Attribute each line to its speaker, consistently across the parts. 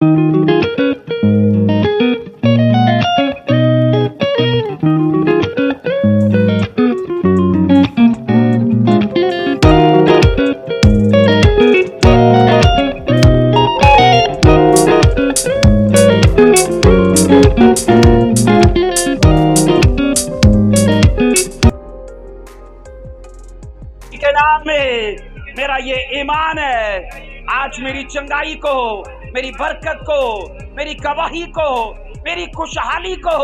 Speaker 1: के नाम में मेरा ये ईमान है, आज मेरी चंगाई को, मेरी बरकत को, मेरी गवाही को, मेरी खुशहाली को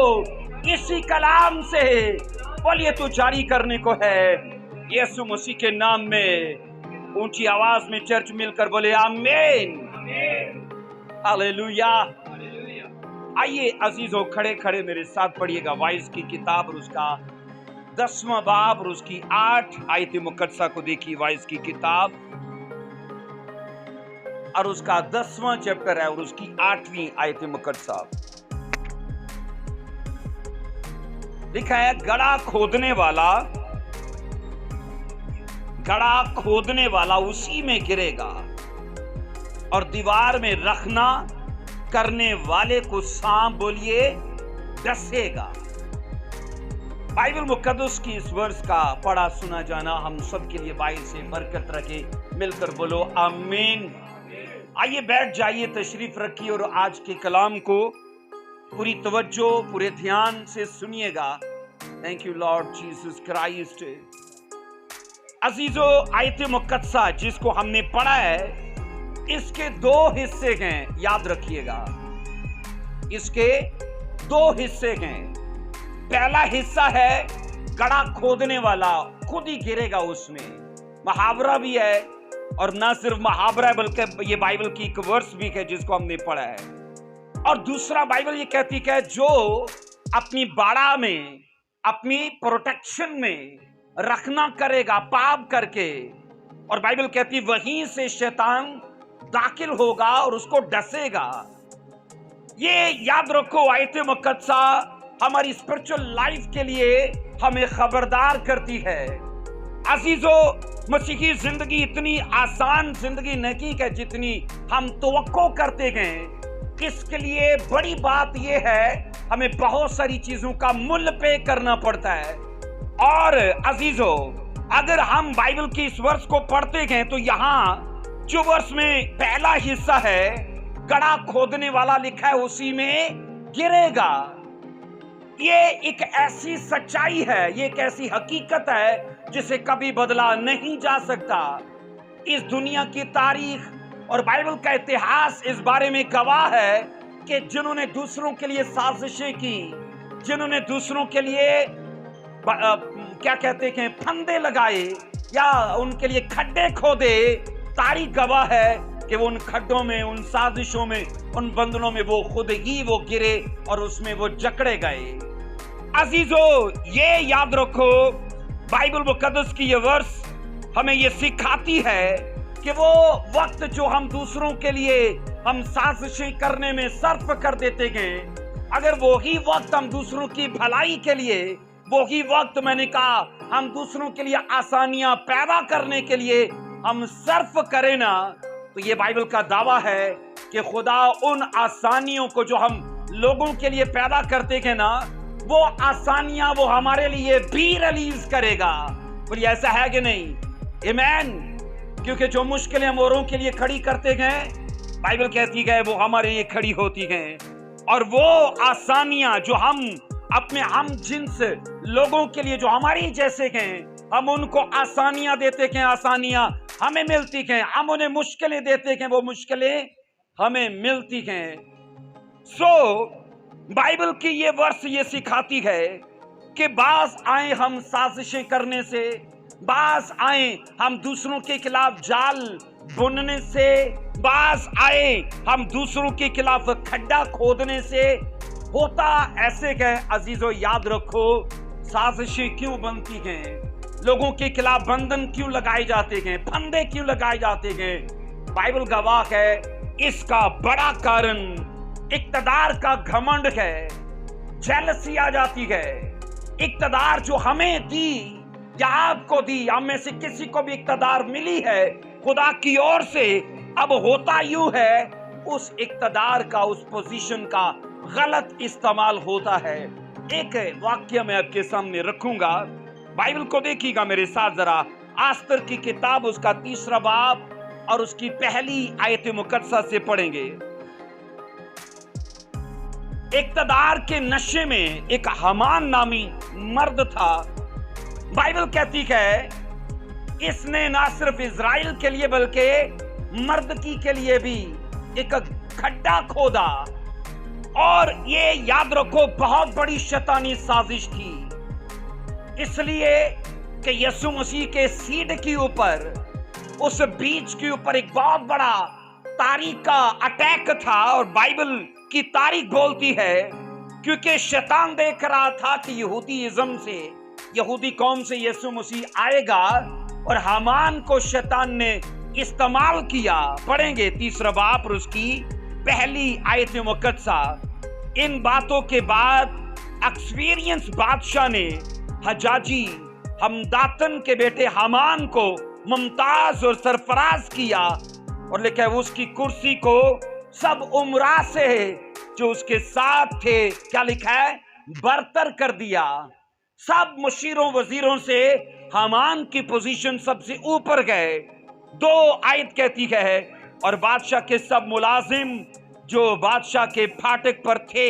Speaker 1: इसी कलाम से बोलिए तो जारी करने को है। यीशु मसीह के नाम में ऊंची आवाज में चर्च मिलकर बोले आमीन, हालेलुया। आइए अजीजों, खड़े खड़े मेरे साथ पढ़िएगा वाइज की किताब और उसका 10वां बाब और उसकी 8 आयत मुकद्दसा को देखिए। वाइज की किताब और उसका 10वां चैप्टर है और उसकी 8वीं आयत मुकद्दसा। लिखा है, गड़ा खोदने वाला उसी में गिरेगा और दीवार में रखना करने वाले को सांप बोलिए डसेगा। बाइबल मुकद्दस की इस वर्ष का पढ़ा सुना जाना हम सब के लिए बाइबल से बरकत रखे, मिलकर बोलो आमीन। आइए बैठ जाइए, तशरीफ रखिए और आज के कलाम को पूरी तवज्जो पूरे ध्यान से सुनिएगा। Thank you Lord Jesus Christ. अजीजों, आयत मुकद्दसा जिसको हमने पढ़ा है इसके 2 हिस्से हैं, याद रखिएगा। इसके 2 हिस्से हैं। पहला हिस्सा है गड़ा खोदने वाला खुद ही गिरेगा उसमें। मुहावरा भी है और ना सिर्फ मुहावरा है बल्कि ये बाइबल की एक वर्स भी है जिसको हमने पढ़ा है। और दूसरा बाइबल ये कहती है जो अपनी बाड़ा में, अपनी प्रोटेक्शन में रखना करेगा पाप करके, और बाइबल कहती वहीं से शैतान दाखिल होगा और उसको डसेगा। ये याद रखो, आयत मुकद्दसा हमारी स्पिरिचुअल लाइफ के लिए हमें खबरदार करती है। अजीजों, मसीही जिंदगी इतनी आसान जिंदगी नहीं है जितनी हम तवक्को करते हैं। इसके लिए बड़ी बात यह है हमें बहुत सारी चीजों का मूल्य पे करना पड़ता है। और अजीजों, अगर हम बाइबल की इस वर्ष को पढ़ते हैं तो यहाँ जो वर्ष में पहला हिस्सा है गड़ा खोदने वाला लिखा है उसी में गिरेगा। ये एक ऐसी सच्चाई है, ये एक ऐसी हकीकत है जिसे कभी बदला नहीं जा सकता। इस दुनिया की तारीख और बाइबल का इतिहास इस बारे में गवाह है कि जिन्होंने दूसरों के लिए साजिशें की, जिन्होंने दूसरों के लिए क्या कहते हैं फंदे लगाए या उनके लिए खड्डे खोदे, तारीख गवाह है कि वो उन खड्डों में, उन साजिशों में, उन बंधनों में वो खुद ही वो गिरे और उसमें वो जकड़े गए। अजीजों, ये याद रखो, बाइबल मुकद्दस की ये वर्स हमें ये सिखाती है कि वो वक्त जो हम दूसरों के लिए हम साजिशें करने में सर्फ कर देते हैं, अगर वो ही वक्त हम दूसरों की भलाई के लिए, वो ही वक्त मैंने कहा हम दूसरों के लिए आसानियां पैदा करने के लिए हम सर्फ करें ना, तो ये बाइबल का दावा है कि खुदा उन आसानियों को जो हम लोगों के लिए पैदा करते हैं ना, वो आसानियां वो हमारे लिए भी रिलीज करेगा। बोलिए ऐसा है कि नहीं? आमीन। क्योंकि जो मुश्किलें हम औरों के लिए खड़ी करते हैं, बाइबल कहती है वो हमारे लिए खड़ी होती हैं। और वो आसानियां जो हम अपने हम जिन्स लोगों के लिए जो हमारी जैसे हैं, हम उनको आसानियां देते हैं, आसानियां हमें मिलती हैं। हम उन्हें मुश्किलें देते हैं, वो मुश्किलें हमें मिलती हैं। बाइबल की ये वर्ष ये सिखाती है कि बास आए हम साजिशें करने से, बास आए हम दूसरों के खिलाफ जाल बुनने से, बास आए हम दूसरों के खिलाफ खड्डा खोदने से। होता ऐसे है अजीजों, याद रखो, साजिशें क्यों बनती हैं, लोगों के खिलाफ बंधन क्यों लगाए जाते हैं, फंदे क्यों लगाए जाते हैं। बाइबल गवाह है इसका बड़ा कारण इक्तदार का घमंड है, जेलसी आ जाती है। इक्तदार जो हमें दी या आपको दी, हम में से किसी को भी इक्तदार मिली है खुदा की ओर से। अब होता यूं है उस इक्तदार का, उस पोजीशन का गलत इस्तेमाल होता है। एक वाक्य मैं आपके सामने रखूंगा, बाइबल को देखिएगा मेरे साथ जरा। आस्तर की किताब उसका 3 बाब और उसकी पहली आयत मुकद्दसा से पढ़ेंगे। इक्तदार के नशे में एक हामान नामी मर्द था। बाइबल कहती है इसने ना सिर्फ इजराइल के लिए बल्कि मर्दकी के लिए भी एक खड्डा खोदा, और ये याद रखो बहुत बड़ी शैतानी साजिश थी, इसलिए कि यीशु मसीह के सीड के ऊपर, उस बीज के ऊपर एक बहुत बड़ा तारीख का अटैक था। और बाइबल की तारीख बोलती है क्योंकि शैतान देख रहा था कि यहूदीइज्म से, यहूदी कौम से यीशु मसीह आएगा, और हामान को शैतान ने इस्तेमाल किया। पढ़ेंगे 3 बाब और उसकी पहली आयत मुकद्दसा। इन बातों के बाद अक्सवीरियंस बादशाह ने हजाजी हमदातन के बेटे हामान को मुमताज और सरफराज किया, और लिखा है उसकी कुर्सी को सब उमरा से जो उसके साथ थे, क्या लिखा है, बरतर कर दिया। सब मुशीरों वजीरों से हामान की पोजीशन सबसे ऊपर गए। 2 आयत कहती है और बादशाह के सब मुलाजिम जो बादशाह के फाटक पर थे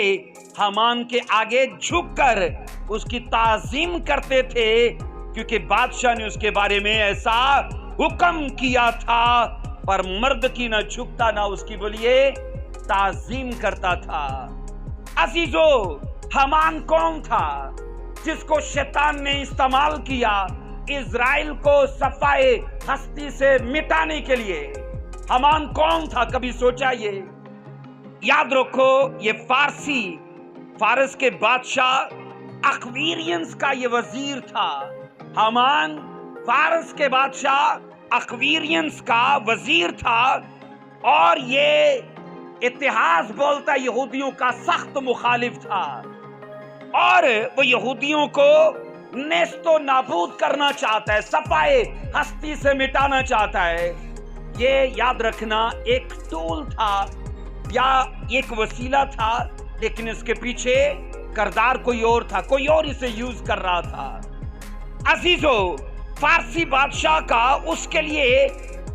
Speaker 1: हामान के आगे झुककर उसकी ताजीम करते थे, क्योंकि बादशाह ने उसके बारे में ऐसा हुक्म किया था। पर मर्द की ना झुकता ना उसकी बोलिए ताजीम करता था। अजीजो, हामान कौन था जिसको शैतान ने इस्तेमाल किया इजराइल को सफाए हस्ती से मिटाने के लिए? हामान कौन था, कभी सोचा ये? याद रखो, ये फारस के बादशाह अक्वीरियंस का ये वजीर था। हामान फारस के बादशाह अक्वीरियंस का वजीर था, और ये इतिहास बोलता यहूदियों का सख्त मुखालिफ था, और वो यहूदियों को नेस्तो नाबूद करना चाहता है, सफाए हस्ती से मिटाना चाहता है। ये याद रखना एक टूल था या एक वसीला था, लेकिन इसके पीछे करदार कोई और था, कोई और इसे यूज कर रहा था। अजीजो, फारसी बादशाह का उसके लिए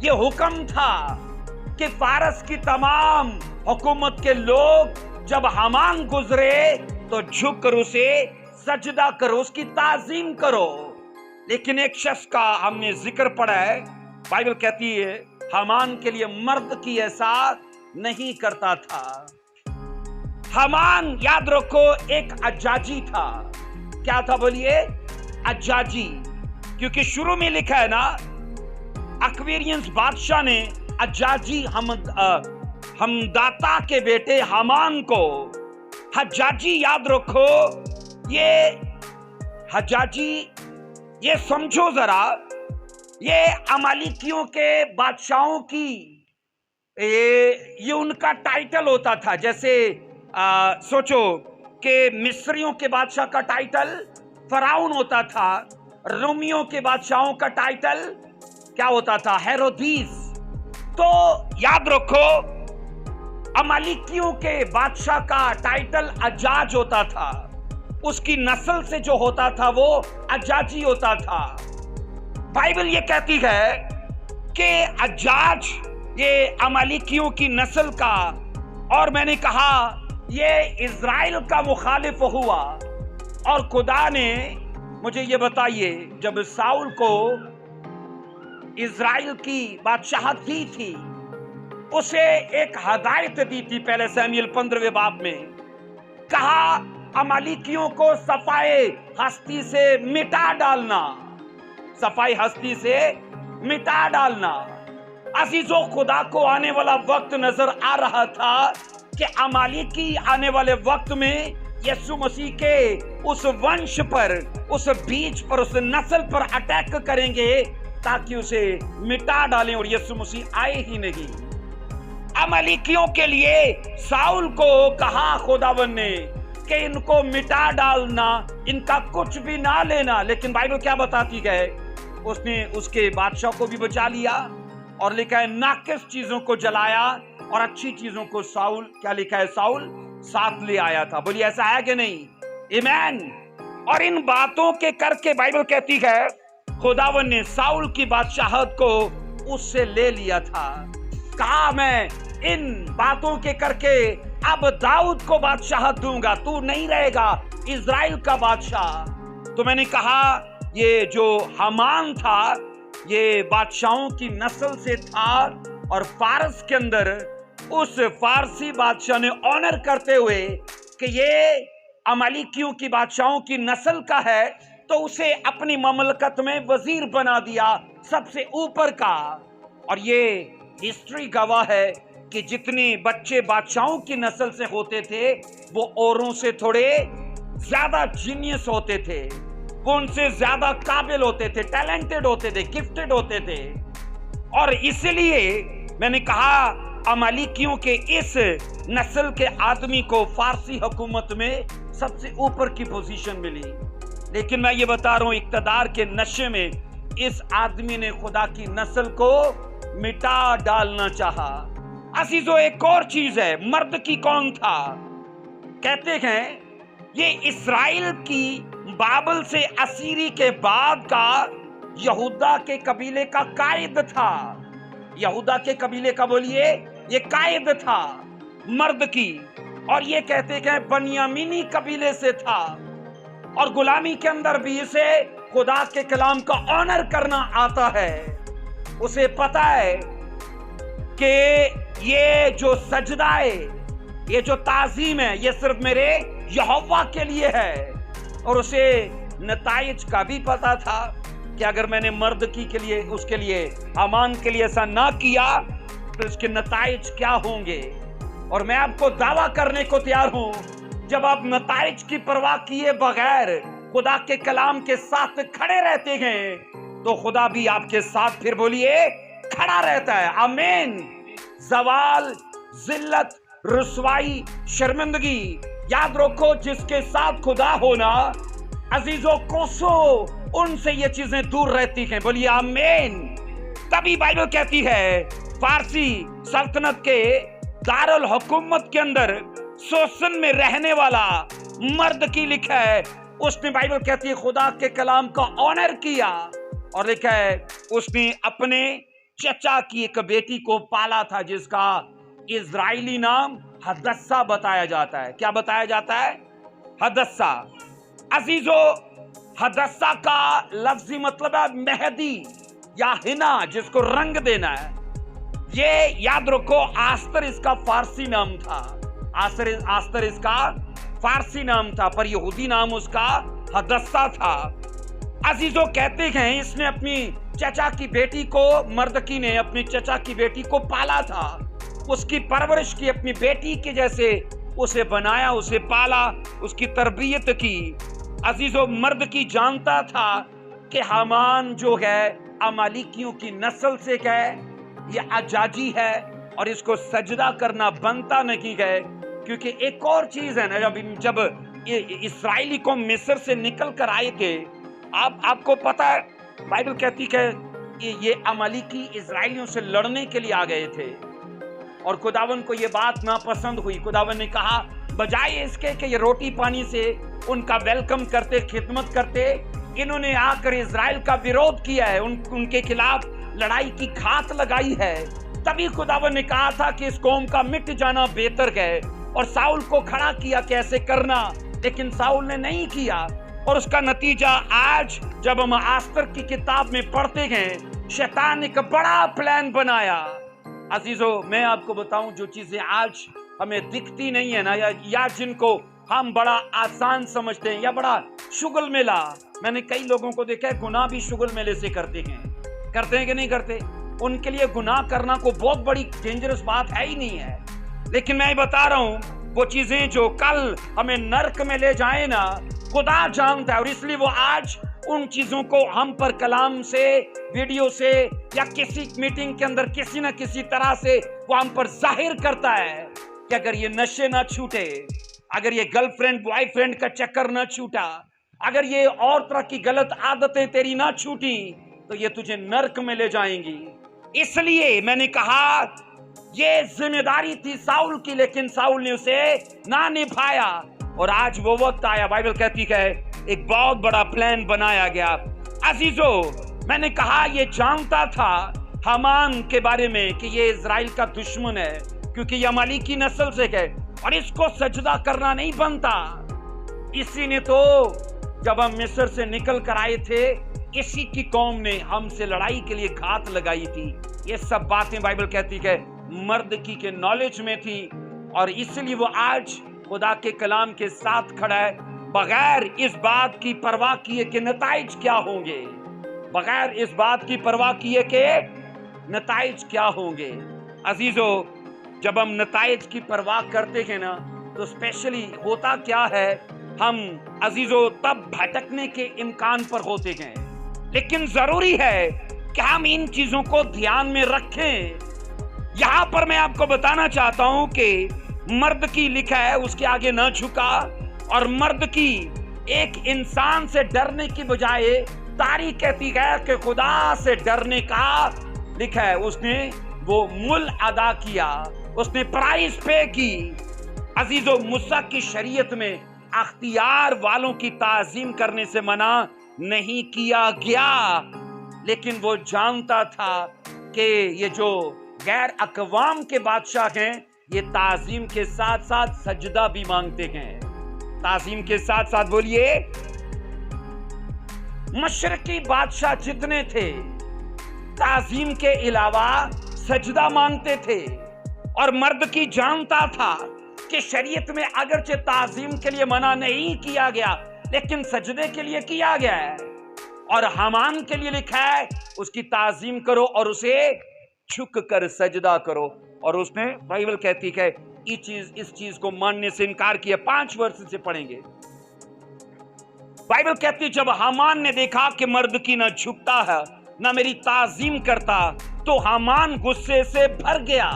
Speaker 1: यह हुक्म था कि फारस की तमाम हुकूमत के लोग जब हामान गुजरे तो झुक कर उसे सजदा करो, उसकी ताजीम करो। लेकिन एक शख्स का हमने जिक्र पढ़ा है, बाइबल कहती है हामान के लिए मर्द की ऐसा नहीं करता था। हामान याद रखो एक अज्जाजी था। क्या था बोलिए? अज्जाजी। क्योंकि शुरू में लिखा है ना, अक्वीरियंस बादशाह ने अज्जाजी हमदाता के बेटे हामान को, हज्जाजी याद रखो, ये हज्जाजी, ये समझो जरा, ये अमालिकियों के बादशाहों की ये उनका टाइटल होता था। जैसे सोचो कि मिस्रियों के बादशाह का टाइटल फराउन होता था, रोमियों के बादशाहों का टाइटल क्या होता था? हेरोदीस। तो याद रखो, अमालिकियों के बादशाह का टाइटल अजाज होता था, उसकी नस्ल से जो होता था वो अजाजी होता था। बाइबल ये कहती है कि अजाज ये अमालिकियों की नस्ल का, और मैंने कहा ये इजराइल का मुखालिफ हुआ। और खुदा ने मुझे ये बताइए, जब साउल को इजराइल की बादशाहत दी थी, उसे एक हदायत दी थी पहले शमूएल 15वें बाब में, कहा अमालिकियों को सफाए हस्ती से मिटा डालना, सफाई हस्ती से मिटा डालना। अजीजों, खुदा को आने वाला वक्त नजर आ रहा था कि अमालिकी आने वाले वक्त में यीशु मसीह के उस वंश पर, उस बीज पर, उस नस्ल पर अटैक करेंगे ताकि उसे मिटा डालें, और यीशु मसीह आए ही नहीं। अमालिकियों के लिए साउल को कहा खुदावन ने कि इनको मिटा डालना, इनका कुछ भी ना लेना। लेकिन बाइबल क्या बताती है? उसने उसके बादशाह को भी बचा लिया, और लिखा है नाकिस चीजों को जलाया और अच्छी चीजों को साउल, क्या लिखा है, साउल साथ ले आया था। बोलिए ऐसा है कि नहीं? आमीन। और इन बातों के करके बाइबल कहती है खुदावन ने साउल की बादशाहत को उससे ले लिया था। कहा मैं इन बातों के करके अब दाऊद को बादशाहत दूंगा, तू नहीं रहेगा इज़राइल का बादशाह। तो मैंने कहा ये जो हामान था ये बादशाहों की नस्ल से था और फारस के अंदर उस फारसी बादशाह ने ऑनर करते हुए कि ये अमालिकियों की बादशाहों की नस्ल का है तो उसे अपनी ममलकत में वजीर बना दिया, सबसे ऊपर का। और ये हिस्ट्री गवाह है कि जितने बच्चे बादशाहों की नस्ल से होते थे वो औरों से थोड़े ज्यादा जीनियस होते थे, वो उनसे ज्यादा काबिल होते थे, टैलेंटेड होते थे, गिफ्टेड होते थे। और इसलिए मैंने कहा अमालिकियों के इस नस्ल के आदमी को फारसी हुकूमत में सबसे ऊपर की पोजीशन मिली। लेकिन मैं ये बता रहा हूं इक्तदार के नशे में इस आदमी ने खुदा की नस्ल को मिटा डालना चाहा। अजीजों एक और चीज है, मर्द की कौन था? कहते हैं ये इस्राएल की बाबल से असीरी के बाद का यहूदा के कबीले का कायद था। यहूदा के कबीले का बोलिए ये कायद था मर्द की। और ये कहते हैं बनियामीनी कबीले से था और गुलामी के अंदर भी इसे खुदा के कलाम का ऑनर करना आता है। उसे पता है कि ये जो सजदा है, ये जो ताजीम है, ये सिर्फ मेरे यहोवा के लिए है। और उसे नताइज का भी पता था कि अगर मैंने मर्द की के लिए उसके लिए हामान के लिए ऐसा ना किया तो इसके नताइज क्या होंगे। और मैं आपको दावा करने को तैयार हूं जब आप नताइज की परवाह किए बगैर खुदा के कलाम के साथ खड़े रहते हैं तो खुदा भी आपके साथ फिर बोलिए खड़ा रहता है। आमीन। सवाल, जिल्लत, रुसवाई, शर्मिंदगी, याद रखो जिसके साथ खुदा होना अजीजों कोसो उनसे ये चीजें दूर रहती हैं। बोलिए आमीन। तभी बाइबल कहती है फारसी सल्तनत के दारुल हुकूमत के अंदर शोषण में रहने वाला मर्द की लिखा है, उसने बाइबल कहती है खुदा के कलाम का ऑनर किया। और लिखा है उसने अपने चचा की एक बेटी को पाला था जिसका इजरायली नाम हदस्सा बताया जाता है। क्या बताया जाता है? हदस्सा। अजीजों हदस्सा का लफ्जी मतलब है मेहदी या हिना, जिसको रंग देना है। ये याद रखो आस्तर इसका फारसी नाम था। आस्तर इसका फारसी नाम था पर यहूदी नाम उसका हदस्सा था। अजीजों कहते हैं इसने अपनी चचा की बेटी को, मर्दकी ने अपनी चचा की बेटी को पाला था, उसकी परवरिश की, अपनी बेटी के जैसे उसे बनाया, उसे पाला, उसकी तरबियत की। अजीजों मर्द की जानता था कि हामान जो है अमालिकियों की नस्ल से है, ये अजाजी है और इसको सजदा करना बनता नहीं है। क्योंकि एक और चीज है ना, जब इस्राएली को मिस्र से निकल कर आए थे, आपको पता है बाइबल कहती है ये अमालिकी इस्राएलियों से लड़ने के लिए आ गए थे और खुदावन को ये बात नापसंद हुई। खुदावन ने कहा बजाय इसके कि ये रोटी पानी से उनका वेलकम करते, खिदमत करते, इन्होंने आकर इजराइल का विरोध किया है, उनके खिलाफ लड़ाई की घात लगाई है। तभी खुदावन ने कहा था कि इस कौम का मिट जाना बेहतर है और साउल को खड़ा किया कि ऐसे करना, लेकिन साउल ने नहीं किया। और उसका नतीजा आज जब हम आस्तर की किताब में पढ़ते हैं, शैतान एक बड़ा प्लान बनाया। अजीजों मैं आपको बताऊं जो चीजें आज हमें दिखती नहीं है ना, या जिनको हम बड़ा आसान समझते हैं या बड़ा शुगल मेला, मैंने कई लोगों को देखा है गुनाह भी शुगल मेले से करते हैं कि नहीं करते। उनके लिए गुनाह करना को बहुत बड़ी डेंजरस बात है ही नहीं है। लेकिन मैं बता रहा हूं वो चीजें जो कल हमें नर्क में ले जाए ना, खुदा जानता है। और इसलिए वो आज उन चीजों को हम पर कलाम से, वीडियो से या किसी मीटिंग के अंदर किसी न किसी तरह से वो हम पर जाहिर करता है कि अगर ये नशे ना छूटे, अगर ये गर्लफ्रेंड बॉयफ्रेंड का चक्कर ना छूटा, अगर ये और तरह की गलत आदतें तेरी ना छूटी तो ये तुझे नर्क में ले जाएंगी। इसलिए मैंने कहा ये जिम्मेदारी थी साउल की, लेकिन साउल ने उसे ना निभाया। और आज वो वक्त आया, बाइबल कहती है एक बहुत बड़ा प्लान बनाया गया। अजीजों, मैंने कहा ये जानता था हामान के बारे में कि ये इजराइल का दुश्मन है, क्योंकि ये अमालेकी नस्ल से है और इसको सजदा करना नहीं बनता। इसी ने तो जब हम मिस्र से निकल कर आए थे, इसी की कौम ने हमसे लड़ाई के लिए घात लगाई थी। ये सब बातें बाइबल कहती है मर्दकी के नॉलेज में थी, और इसलिए वो आज खुदा के कलाम के साथ खड़ा है, बगैर इस बात की परवाह किए कि नताइज क्या होंगे, बगैर इस बात की परवाह किए कि नताइज क्या होंगे। अजीजों, जब हम नताइज की परवाह करते हैं ना, तो स्पेशली होता क्या है, हम अजीजों तब भटकने के इम्कान पर होते हैं। लेकिन जरूरी है कि हम इन चीजों को ध्यान में रखें। यहां पर मैं आपको बताना चाहता हूं कि मर्द की लिखा है उसके आगे न झुका, और मर्द की एक इंसान से डरने की बजाय तारीख कहती है कि खुदा से डरने का लिखा है उसने वो मूल अदा किया, उसने प्राइस पे की। अजीजों, मूसा की शरीयत में अख्तियार वालों की ताजीम करने से मना नहीं किया गया, लेकिन वो जानता था कि ये जो गैर अकवाम के बादशाह हैं, ये ताजीम के साथ साथ सजदा भी मांगते हैं। ताजीम के साथ साथ बोलिए, मशरकी बादशाह जितने थे ताजीम के अलावा सजदा मांगते थे, और मर्द की जानता था कि शरीयत में अगरचे ताजीम के लिए मना नहीं किया गया, लेकिन सजदे के लिए किया गया है। और हामान के लिए लिखा है उसकी ताजीम करो और उसे झुक कर सजदा करो, और उसने बाइबल कहती है इस चीज को मानने से इनकार किया। 5 वर्ष से पढ़ेंगे। बाइबल कहती जब हामान ने देखा कि मर्द की न झुकता है न मेरी ताजीम करता, तो हामान गुस्से से भर गया।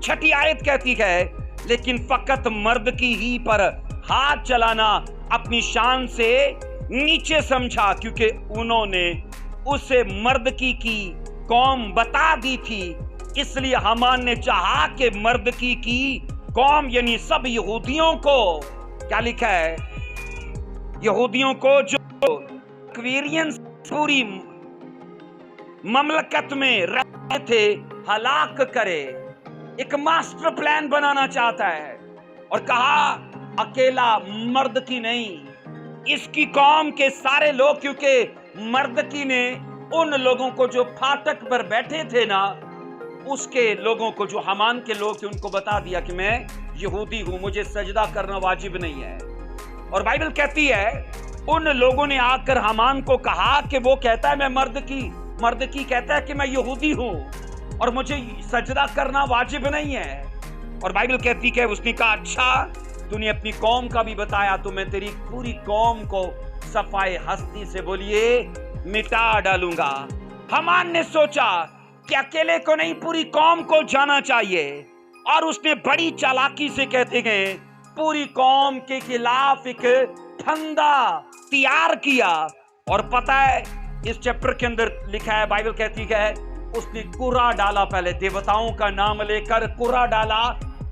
Speaker 1: 6 आयत कहती है, लेकिन फकत मर्द की ही पर हाथ चलाना अपनी शान से नीचे समझा, क्योंकि उन्होंने उसे मर्द की कौम बता दी थी। इसलिए हामान ने चाहा कि मर्द की कौम यानी सब यहूदियों को, क्या लिखा है, यहूदियों को जो क्वीरियंस पूरी ममलकत में रहते थे हलाक करे। एक मास्टर प्लान बनाना चाहता है, और कहा अकेला मर्द की नहीं, इसकी कौम के सारे लोग, क्योंकि मर्द की ने उन लोगों को जो फाटक पर बैठे थे ना, उसके लोगों को जो हामान के लोग थे उनको बता दिया कि मैं यहूदी हूं, मुझे सजदा करना वाजिब नहीं है। और बाइबल कहती है उन लोगों ने आकर हामान को कहा कि वो कहता है मैं मर्द की कहता है कि मैं यहूदी हूं और मुझे सजदा करना वाजिब नहीं है। और बाइबल कहती है उसने कहा अच्छा तूने अपनी कौम का भी बताया, तो मैं तेरी पूरी कौम को सफाई हस्ती से बोलिए मिटा डालूंगा। हामान ने सोचा कि अकेले को नहीं पूरी कौम को जाना चाहिए, और उसने बड़ी चालाकी से कहते गए पूरी कौम के खिलाफ एक फंदा तैयार किया। और पता है इस चैप्टर के अंदर लिखा है, बाइबल कहती है उसने कुरा डाला, पहले देवताओं का नाम लेकर कुरा डाला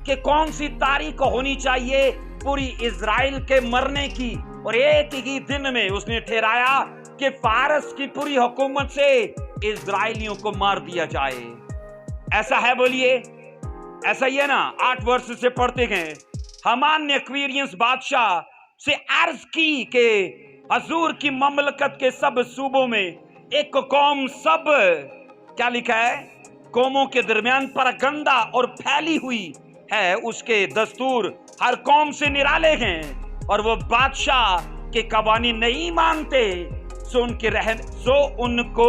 Speaker 1: कि कौन सी तारीख होनी चाहिए पूरी इजराइल के मरने की, और एक ही दिन में उसने ठहराया कि फारस की पूरी हुकूमत से इजराइलियों को मार दिया जाए। ऐसा है, बोलिए ऐसा ही है ना। 8 वर्ष से पढ़ते हैं। हामान ने क्वीरियंस बादशाह से अर्ज की कि हजूर की ममलकत के सब सूबों में एक कौम, सब क्या लिखा है, कौमों के दरमियान परगंदा और फैली हुई है, उसके दस्तूर हर कौम से निराले हैं, और वो बादशाह के कवानीन नहीं मानते, सो उनको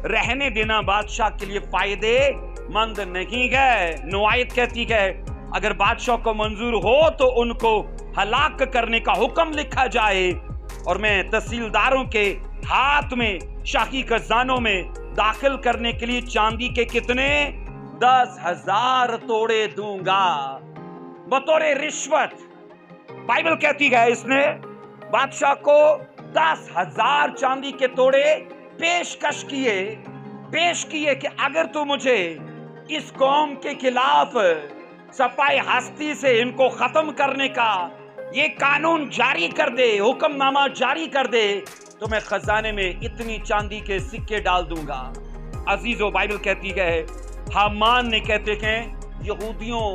Speaker 1: रहने देना बादशाह के लिए फायदे मंद नहीं है। नुआयत कहती है अगर बादशाह को मंजूर हो तो उनको हलाक करने का हुक्म लिखा जाए, और मैं तहसीलदारों के हाथ में शाही खजानों में दाखिल करने के लिए चांदी के कितने 10,000 तोड़े दूंगा बतौरे रिश्वत। बाइबल कहती है इसने बादशाह को 10,000 चांदी के तोड़े पेश किए कि अगर तू मुझे इस कौम के खिलाफ सफाई हस्ती से इनको खत्म करने का ये कानून जारी कर दे, हुक्मनामा जारी कर दे, तो मैं खजाने में इतनी चांदी के सिक्के डाल दूंगा। अजीजों, बाइबल कहती है हामान ने कहते हैं यहूदियों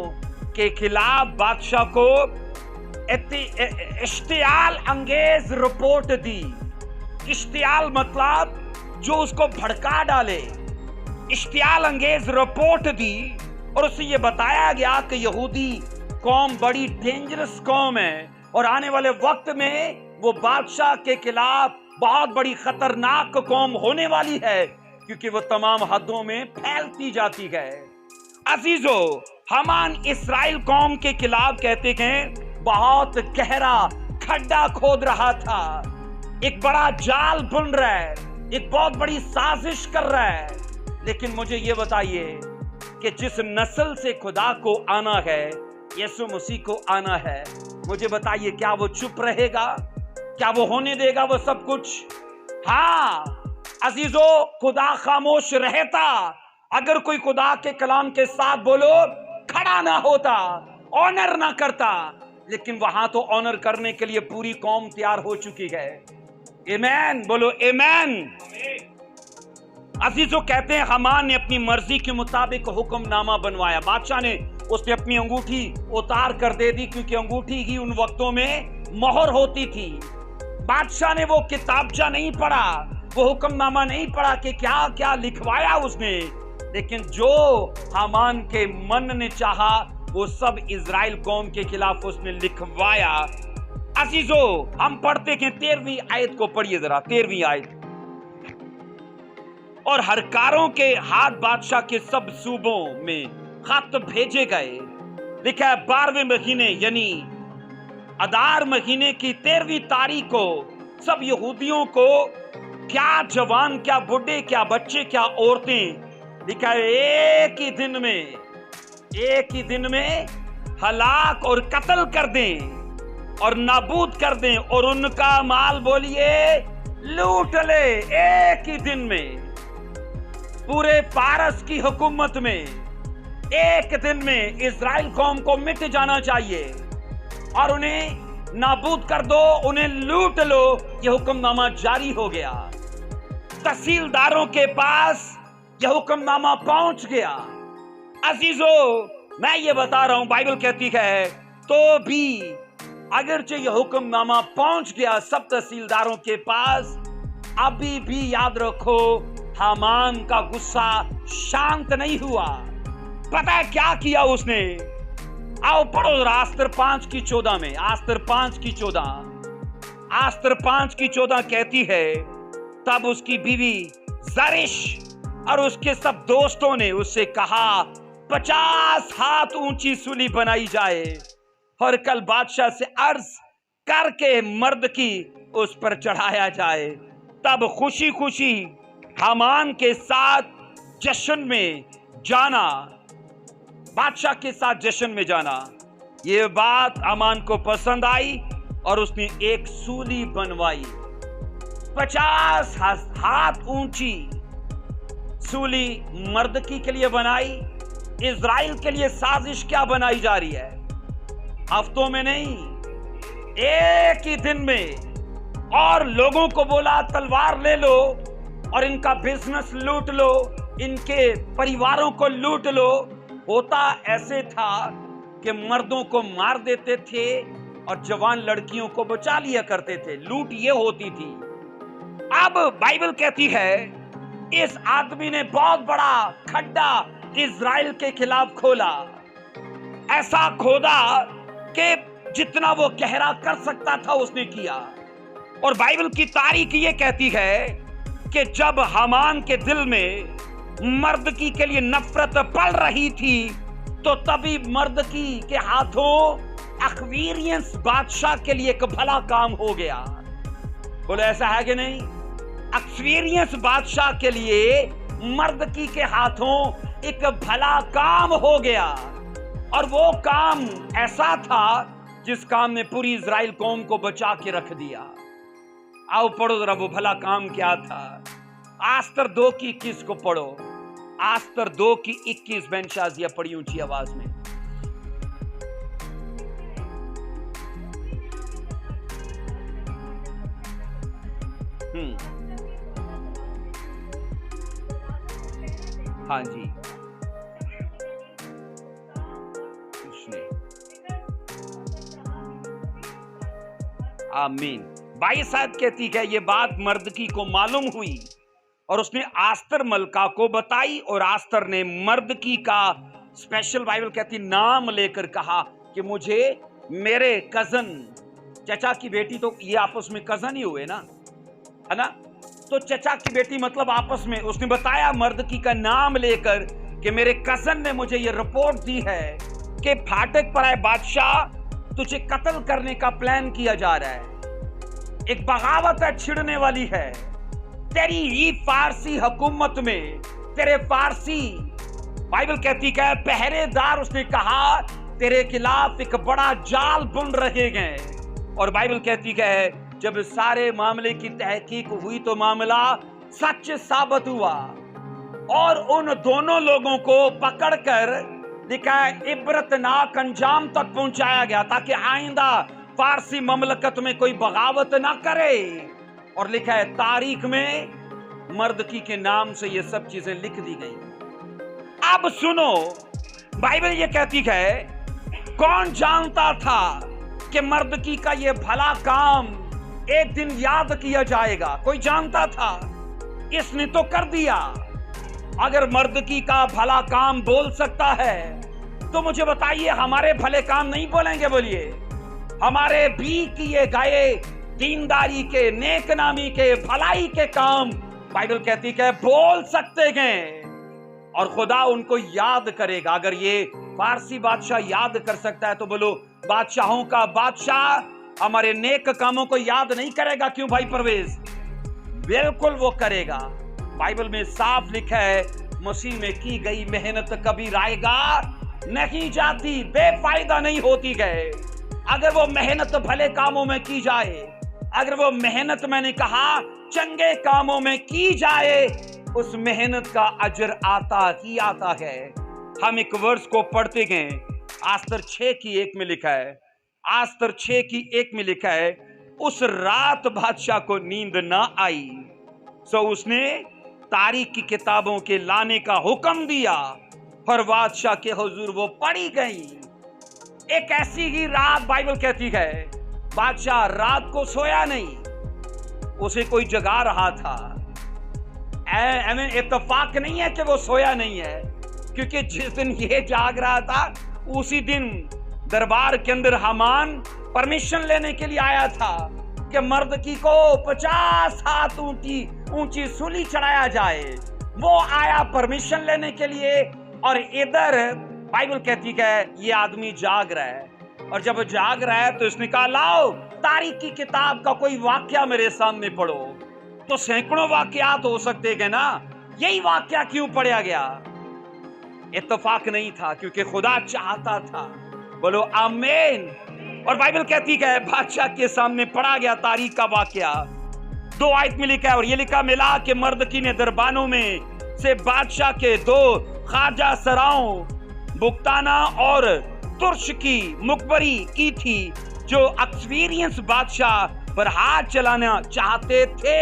Speaker 1: के खिलाफ बादशाह को इश्तियाल अंगेज रिपोर्ट दी। इश्तियाल मतलब जो उसको भड़का डाले। इश्तियाल अंगेज रिपोर्ट दी और उससे ये बताया गया कि यहूदी कौम बड़ी डेंजरस कौम है और आने वाले वक्त में वो बादशाह के खिलाफ बहुत बड़ी खतरनाक कौम होने वाली है, क्योंकि वो तमाम हदों में फैलती जाती है। अजीजों, हामान इस्राएल कौम के खिलाफ कहते हैं बहुत गहरा खड्डा खोद रहा था, एक बड़ा जाल बुन रहा है, एक बहुत बड़ी साजिश कर रहा है। लेकिन मुझे ये बताइए कि जिस नस्ल से खुदा को आना है, यीशु मसीह को आना है, मुझे बताइए क्या वो चुप रहेगा? क्या वो होने देगा वो सब कुछ? हाँ अजीजों, खुदा खामोश रहता अगर कोई खुदा के कलाम के साथ बोलो खड़ा ना होता, ऑनर ना करता। लेकिन वहां तो ऑनर करने के लिए पूरी कौम तैयार हो चुकी है। आमीन, बोलो आमीन। अजीजों, कहते हैं हामान ने अपनी मर्जी के मुताबिक हुक्मनामा बनवाया। बादशाह ने उसने अपनी अंगूठी उतार कर दे दी, क्योंकि अंगूठी ही उन वक्तों में मोहर होती थी। बादशाह ने वो किताबचा नहीं पढ़ा, वो हुक्मनामा नहीं पढ़ा कि क्या क्या लिखवाया उसने, लेकिन जो हामान के मन ने चाहा वो सब इजराइल कौम के खिलाफ उसने लिखवाया। अजीजों, हम पढ़ते हैं 13वीं आयत को पढ़िए जरा, 13वीं आयत। और हरकारों के हाथ बादशाह के सब सूबों में खत भेजे गए। लिखा है 12वें महीने यानी अदार महीने की 13वीं तारीख को सब यहूदियों को, क्या जवान, क्या बुढ़े, क्या बच्चे, क्या औरतें, लिखा है एक ही दिन में हलाक और कत्ल कर दें और नाबूद कर दें और उनका माल बोलिए लूट ले। एक ही दिन में पूरे पारस की हुकूमत में एक दिन में इजराइल कौम को मिट जाना चाहिए और उन्हें नाबूद कर दो, उन्हें लूट लो। यह हुक्मनामा जारी हो गया। तहसीलदारों के पास यह हुक्मनामा पहुंच गया। अजीजों, मैं ये बता रहा हूं, बाइबल कहती है तो भी अगरचे यह हुक्मनामा पहुंच गया सब तहसीलदारों के पास, अभी भी याद रखो हामान का गुस्सा शांत नहीं हुआ। पता है क्या किया उसने? आओ पढ़ो आस्तर 5 की 14 में। आस्तर 5 की 14 कहती है तब उसकी बीवी जरिश और उसके सब दोस्तों ने उससे कहा 50 हाथ ऊंची सूली बनाई जाए और कल बादशाह से अर्ज करके मर्द की उस पर चढ़ाया जाए। तब खुशी खुशी हामान के साथ जश्न में जाना, बादशाह के साथ जश्न में जाना। ये बात हामान को पसंद आई और उसने एक सूली बनवाई। 50 हाथ ऊंची सूली मर्दकी के लिए बनाई। इजराइल के लिए साजिश क्या बनाई जा रही है? हफ्तों में नहीं, एक ही दिन में। और लोगों को बोला तलवार ले लो और इनका बिजनेस लूट लो, इनके परिवारों को लूट लो। होता ऐसे था कि मर्दों को मार देते थे और जवान लड़कियों को बचा लिया करते थे। लूट ये होती थी। अब बाइबल कहती है इस आदमी ने बहुत बड़ा खड्डा इजराइल के खिलाफ खोला। ऐसा खोदा कि जितना वो गहरा कर सकता था उसने किया। और बाइबल की तारीख ये कहती है कि जब हामान के दिल में मर्दकी के लिए नफरत पल रही थी तो तभी मर्दकी के हाथों अख्वीरियंस बादशाह के लिए एक भला काम हो गया। बोले ऐसा है कि नहीं? अख्वीरियंस बादशाह के लिए मर्दकी के हाथों एक भला काम हो गया। और वो काम ऐसा था जिस काम ने पूरी इजराइल कौम को बचा के रख दिया। आओ पढ़ो जरा वो भला काम क्या था। आस्तर 2 की 21 को पढ़ो। आस्तर 2 की 21 बेंशाजिया पड़ी ऊंची आवाज में। हाँ जी, उसने आमीन। 22 आयत कहती है, ये बात मर्दकी को मालूम हुई और उसने आस्तर मलका को बताई, और आस्तर ने मर्दकी का स्पेशल बाइबल कहती नाम लेकर कहा कि मुझे मेरे कजन, चचा की बेटी, तो ये आपस में कजन ही हुए ना, है ना, तो चचा की बेटी मतलब आपस में, उसने बताया मर्दकी का नाम लेकर कि मेरे कजन ने मुझे ये रिपोर्ट दी है कि फाटक पर आए बादशाह, तुझे कत्ल करने का प्लान किया जा रहा है, एक बगावत है छिड़ने वाली है तेरी ही फारसी हुकूमत में, तेरे फारसी, बाइबल कहती है पहरेदार, उसने कहा तेरे खिलाफ एक बड़ा जाल बुन रहे हैं। और बाइबल कहती है जब सारे मामले की तहकीक हुई तो मामला सच साबित हुआ और उन दोनों लोगों को पकड़कर लिखा है इबरतनाक अंजाम तक पहुंचाया गया ताकि आइंदा फारसी ममलकत में कोई बगावत ना करे। और लिखा है तारीख में मर्दकी के नाम से ये सब चीजें लिख दी गई। अब सुनो, बाइबल ये कहती है कौन जानता था कि मर्दकी का ये भला काम एक दिन याद किया जाएगा? कोई जानता था? इसने तो कर दिया। अगर मर्दकी का भला काम बोल सकता है तो मुझे बताइए हमारे भले काम नहीं बोलेंगे? बोलिए, हमारे भी किए गए दीनदारी के, नेकनामी के, भलाई के काम बाइबल कहती है बोल सकते हैं और खुदा उनको याद करेगा। अगर ये फारसी बादशाह याद कर सकता है तो बोलो बादशाहों का बादशाह हमारे नेक कामों को याद नहीं करेगा? क्यों भाई परवेज? बिल्कुल वो करेगा। बाइबल में साफ लिखा है मसीह में की गई मेहनत कभी रायगा नहीं जाती, बेफायदा नहीं होती गए। अगर वो मेहनत भले कामों में की जाए, अगर वो मेहनत मैंने कहा चंगे कामों में की जाए, उस मेहनत का अजर आता ही आता है। हम एक वर्ष को पढ़ते गए, आस्तर 6 की 1 में लिखा है, आस्तर 6 की 1 में लिखा है उस रात बादशाह को नींद ना आई, सो उसने तारीख की किताबों के लाने का हुक्म दिया और बादशाह के हुजूर वो पड़ी गई। एक ऐसी ही रात बाइबल कहती है बादशाह रात को सोया नहीं, उसे कोई जगा रहा था। इत्तेफाक नहीं है कि वो सोया नहीं है, क्योंकि जिस दिन ये जाग रहा था उसी दिन दरबार के अंदर हामान परमिशन लेने के लिए आया था कि मर्दकी को 50 हाथ ऊंची सूली चढ़ाया जाए। वो आया परमिशन लेने के लिए और इधर बाइबल कहती है ये आदमी जाग रहा है, और जब जाग रहा है तो इसने कहा लाओ तारीख की किताब का कोई वाक्या मेरे सामने पढ़ो। तो सैकड़ों वाक्यात हो सकते हैं ना, यही वाक्या क्यों पढ़ा गया? इत्तेफाक नहीं था, क्योंकि खुदा चाहता था। बोलो आमीन। और बाइबल कहती है बादशाह के सामने पढ़ा गया तारीख का वाक्या। 2 आयत में लिखा है और ये लिखा मिला कि मर्दकी ने दरबानों में से बादशाह के 2 ख्वाजा सराओं बुक्ताना और तुर्श की मुकबरी की थी, जो एक्सपीरियंस बादशाह पर हाथ चलाना चाहते थे।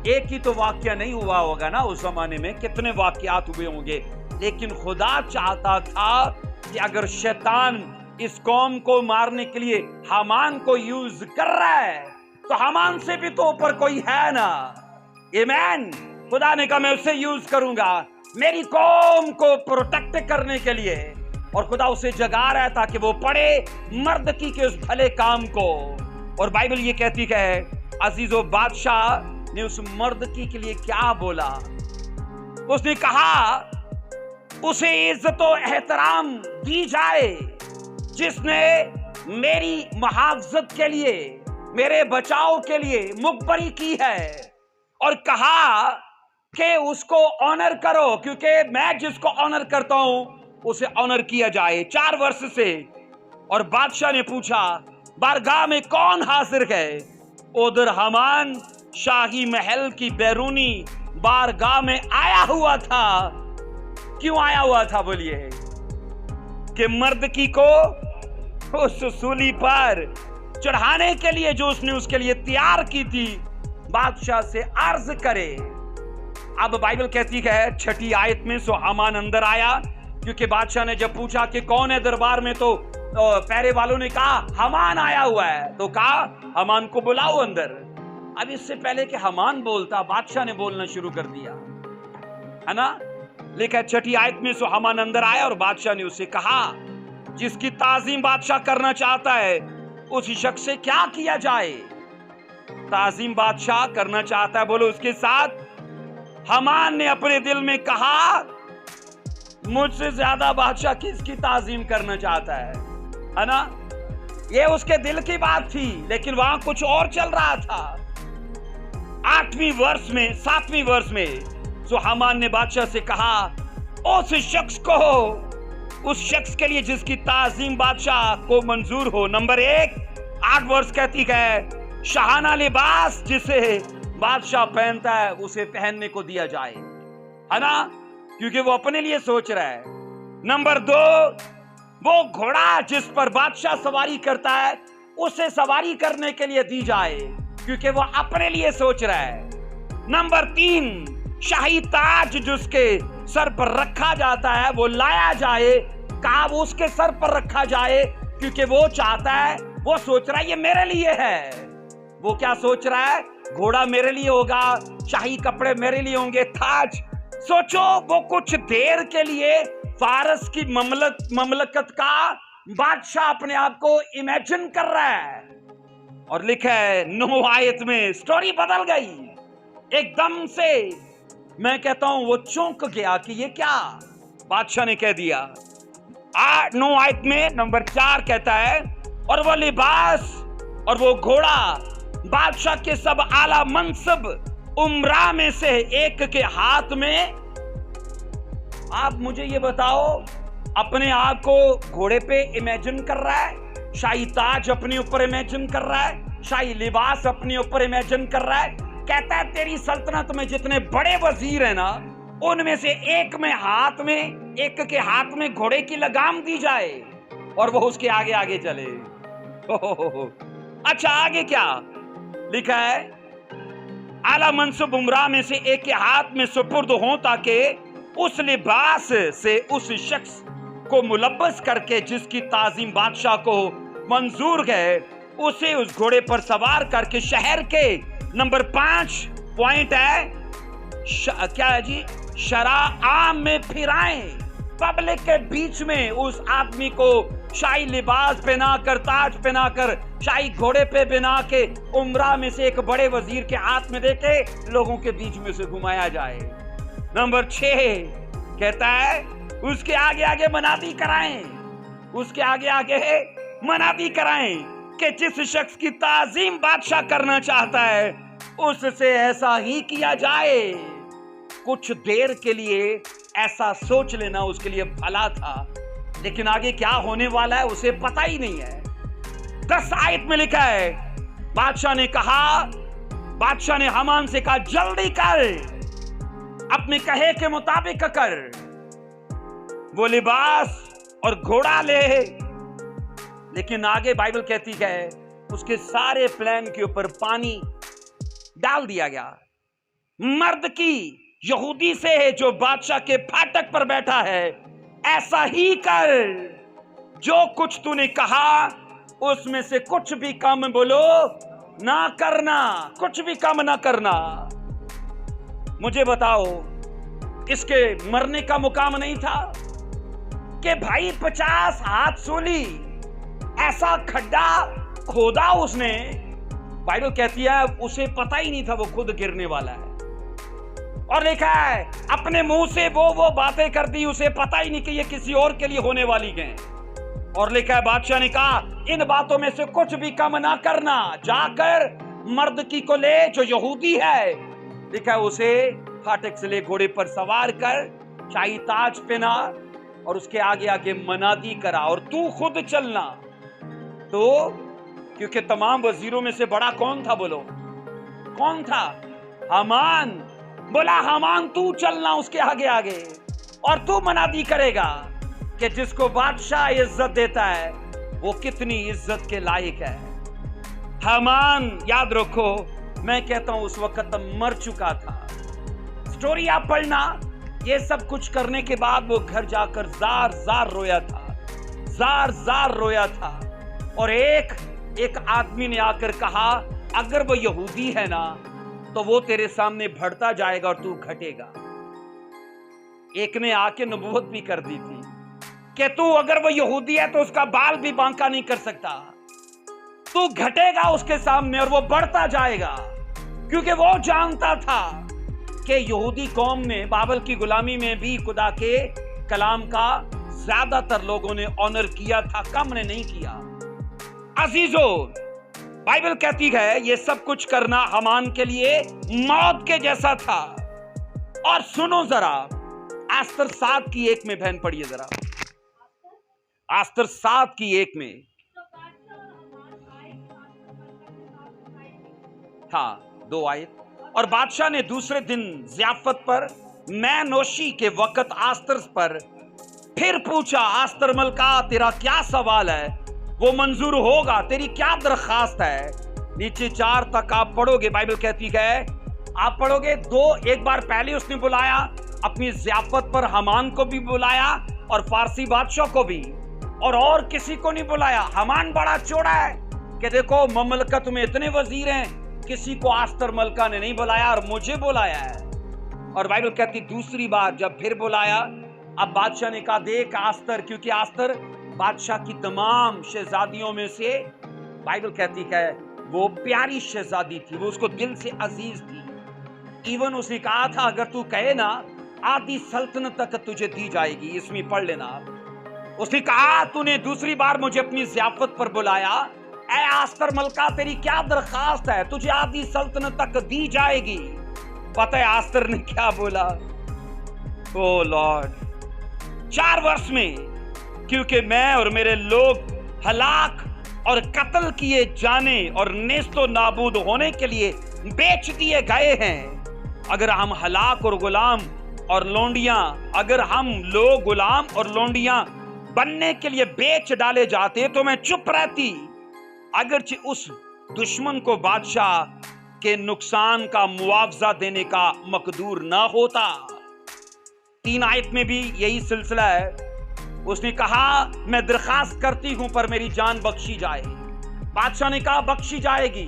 Speaker 1: एक ही तो वाक्य नहीं हुआ होगा ना उस जमाने में, कितने वाक्यात हुए होंगे, लेकिन खुदा चाहता था कि अगर शैतान इस कौम को मारने के लिए हामान को यूज कर रहा है तो हामान से भी तो ऊपर कोई है ना। आमीन। खुदा ने कहा मैं उसे यूज करूंगा मेरी कौम को प्रोटेक्ट करने के लिए, और खुदा उसे जगा रहा है ताकि वो पढ़े मर्दकी के उस भले काम को। और बाइबल ये कहती है अजीजो बादशाह ने उस मर्दकी के लिए क्या बोला? उसने कहा उसे इज्जत और एहतराम दी जाए जिसने मेरी मुहाफ़ज़त के लिए, मेरे बचाव के लिए मुखबरी की है, और कहा कि उसको ऑनर करो, क्योंकि मैं जिसको ऑनर करता हूं उसे ऑनर किया जाए। 4 वर्ष से। और बादशाह ने पूछा बारगाह में कौन हाजिर है? उधर हामान शाही महल की बैरूनी बारगाह में आया हुआ था। क्यों आया हुआ था बोलिए? कि मर्दकी को उस सूली पर चढ़ाने के लिए जो उसने उसके लिए तैयार की थी, बादशाह से अर्ज करे। अब बाइबल कहती है 6 आयत में, सो हामान अंदर आया, क्योंकि बादशाह ने जब पूछा कि कौन है दरबार में, तो पहरे वालों ने कहा हामान आया हुआ है। तो कहा हामान को बुलाओ अंदर। अब इससे पहले कि हामान बोलता, बादशाह ने बोलना शुरू कर दिया, है ना। लिखा 6 आयत में, सो हामान अंदर आया और बादशाह ने उसे कहा, जिसकी ताजीम बादशाह करना चाहता है उस शख्स से क्या किया जाए? ताजीम बादशाह करना चाहता है, बोलो उसके साथ। हामान ने अपने दिल में कहा, मुझसे ज्यादा बादशाह किसकी ताजीम करना चाहता है ना। ये उसके दिल की बात थी, लेकिन वहां कुछ और चल रहा था। 7वें वर्ष में सो हामान ने बादशाह से कहा, उस शख्स के लिए जिसकी ताजीम बादशाह को मंजूर हो। नंबर 1, 8 वर्ष कहती है, शाहाना लिबास जिसे बादशाह पहनता है उसे पहनने को दिया जाए, है ना, क्योंकि वो अपने लिए सोच रहा है। नंबर 2, वो घोड़ा जिस पर बादशाह सवारी करता है उसे सवारी करने के लिए दी जाए, क्योंकि वो अपने लिए सोच रहा है। नंबर 3, शाही ताज जिसके सर पर रखा जाता है वो लाया जाए, कहा वो उसके सर पर रखा जाए, क्योंकि वो चाहता है, वो सोच रहा है ये मेरे लिए है। वो क्या सोच रहा है? घोड़ा मेरे लिए होगा, शाही कपड़े मेरे लिए होंगे, ताज। सोचो, वो कुछ देर के लिए फारस की ममलकत का बादशाह अपने आप को इमेजिन कर रहा है। और लिखा है 9 आयत में स्टोरी बदल गई एकदम से। मैं कहता हूं वो चौंक गया कि ये क्या बादशाह ने कह दिया। 9 आयत में नंबर 4 कहता है, और वो लिबास और वो घोड़ा बादशाह के सब आला मनसब उमरा में से एक के हाथ में। आप मुझे ये बताओ, अपने आप को घोड़े पे इमेजिन कर रहा है, शाही ताज अपने ऊपर इमेजिन कर रहा है, शाही लिबास अपने ऊपर इमेजिन कर रहा है। कहता है तेरी सल्तनत में जितने बड़े वजीर हैं ना, उनमें से एक के हाथ में घोड़े की लगाम दी जाए और वो उसके आगे आगे चले। अच्छा, आगे क्या लिखा है? आला मनसुब उमरा में से एक के हाथ में सुपुर्द हो, ताकि उस लिबास से उस शख्स को मुलब्बस करके जिसकी ताजीम बादशाह को मंजूर है, उसे उस घोड़े पर सवार करके शहर के। नंबर 5 पॉइंट है, क्या है जी? शरा आम में फिराएं, पब्लिक के बीच में उस आदमी को शाही लिबास पहनाकर, ताज पहनाकर, शाही घोड़े पे बना के उमरा में से एक बड़े वजीर के हाथ में देके लोगों के बीच में से घुमाया जाए। नंबर 6 कहता है, उसके आगे आगे मनादी कराएं, उसके आगे आगे मनादी कराएं कि जिस शख्स की ताजीम बादशाह करना चाहता है उससे ऐसा ही किया जाए। कुछ देर के लिए ऐसा सोच लेना उसके लिए भला था, लेकिन आगे क्या होने वाला है उसे पता ही नहीं है। 10 आयत में लिखा है, बादशाह ने हामान से कहा, जल्दी कर, अपने कहे के मुताबिक कर, वो लिबास और घोड़ा ले। लेकिन आगे बाइबल कहती है उसके सारे प्लान के ऊपर पानी डाल दिया गया। मर्द की यहूदी से है जो बादशाह के फाटक पर बैठा है, ऐसा ही कर, जो कुछ तूने कहा उसमें से कुछ भी कम बोलो ना करना, कुछ भी कम ना करना। मुझे बताओ, इसके मरने का मुकाम नहीं था कि भाई 50 हाथ सूली, ऐसा खड्डा खोदा उसने। बाइबल कहती है उसे पता ही नहीं था वो खुद गिरने वाला है। और लिखा है अपने मुंह से वो बातें कर दी, उसे पता ही नहीं कि ये किसी और के लिए होने वाली हैं। और लिखा है बादशाह ने कहा, इन बातों में से कुछ भी कम ना करना, जाकर मर्द की को ले जो यहूदी है। लिखा है उसे फाटक से ले घोड़े पर सवार कर, शाही ताज पहना और उसके आगे आगे मनादी करा, और तू खुद चलना। तो क्योंकि तमाम वजीरों में से बड़ा कौन था बोलो? कौन था? हामान। बोला हमान तू चलना उसके आगे आगे और तू मनादी करेगा कि जिसको बादशाह इज्जत देता है वो कितनी इज्जत के लायक है। हमान, याद रखो, मैं कहता हूं उस वक्त मर चुका था। स्टोरी आप पढ़ना, ये सब कुछ करने के बाद वो घर जाकर जार जार रोया था, जार जार रोया था। और एक आदमी ने आकर कहा अगर वो यहूदी है ना तो वो तेरे सामने बढ़ता जाएगा और तू घटेगा। एक ने आके नबूवत भी कर दी थी कि तू अगर वो यहूदी है तो उसका बाल भी बांका नहीं कर सकता, तू घटेगा उसके सामने और वो बढ़ता जाएगा। क्योंकि वो जानता था कि यहूदी कौम ने बाबल की गुलामी में भी खुदा के कलाम का ज्यादातर लोगों ने ऑनर किया था, कम ने नहीं किया। अजीजों, बाइबल कहती है ये सब कुछ करना हमान के लिए मौत के जैसा था। और सुनो जरा, आस्तर 7:1 में बहन पढ़िए जरा, आस्तर 7:1 में। हाँ, 2 आयत। और बादशाह ने दूसरे दिन ज़ियाफत पर मैनोशी के वक्त आस्तर पर फिर पूछा, आस्तर मलका तेरा क्या सवाल है, वो मंजूर होगा, तेरी क्या दरखास्त है। नीचे 4 तक आप पढ़ोगे, बाइबल कहती है आप पढ़ोगे 2, एक बार पहले उसने बुलाया अपनी ज़ियाफत पर हमान को भी बुलाया और फारसी बादशाह को भी, और किसी को नहीं बुलाया। हमान बड़ा चौड़ा है कि देखो ममलकत में इतने वजीर हैं, किसी को आस्तर मलका ने नहीं बुलाया और मुझे बुलाया है। और बाइबल कहती दूसरी बार जब फिर बुलाया, अब बादशाह ने कहा देख आस्तर, क्योंकि आस्तर बादशाह की तमाम शहजादियों में से बाइबल कहती है वो प्यारी शहजादी थी, वो उसको दिल से अजीज थी। इवन उसने कहा था अगर तू कहे ना आधी सल्तनत तक तुझे दी जाएगी। इसमें पढ़ लेना, उसने कहा तूने दूसरी बार मुझे अपनी ज़ियाफत पर बुलाया, ऐ आस्तर मलका तेरी क्या दरखास्त है, तुझे आधी सल्तनत तक दी जाएगी। पता है आस्तर ने क्या बोला? ओ लॉर्ड, 4 वर्ष में, क्योंकि मैं और मेरे लोग हलाक और कत्ल किए जाने और नेस्तो नाबूद होने के लिए बेच दिए गए हैं। अगर हम हलाक और गुलाम और लोंडियां, अगर हम लोग गुलाम और लोंडियां बनने के लिए बेच डाले जाते तो मैं चुप रहती, अगरचे उस दुश्मन को बादशाह के नुकसान का मुआवजा देने का मकदूर ना होता। 3 आयत में भी यही सिलसिला है। उसने कहा मैं दरखास्त करती हूं पर मेरी जान बख्शी जाए। बादशाह ने कहा बख्शी जाएगी।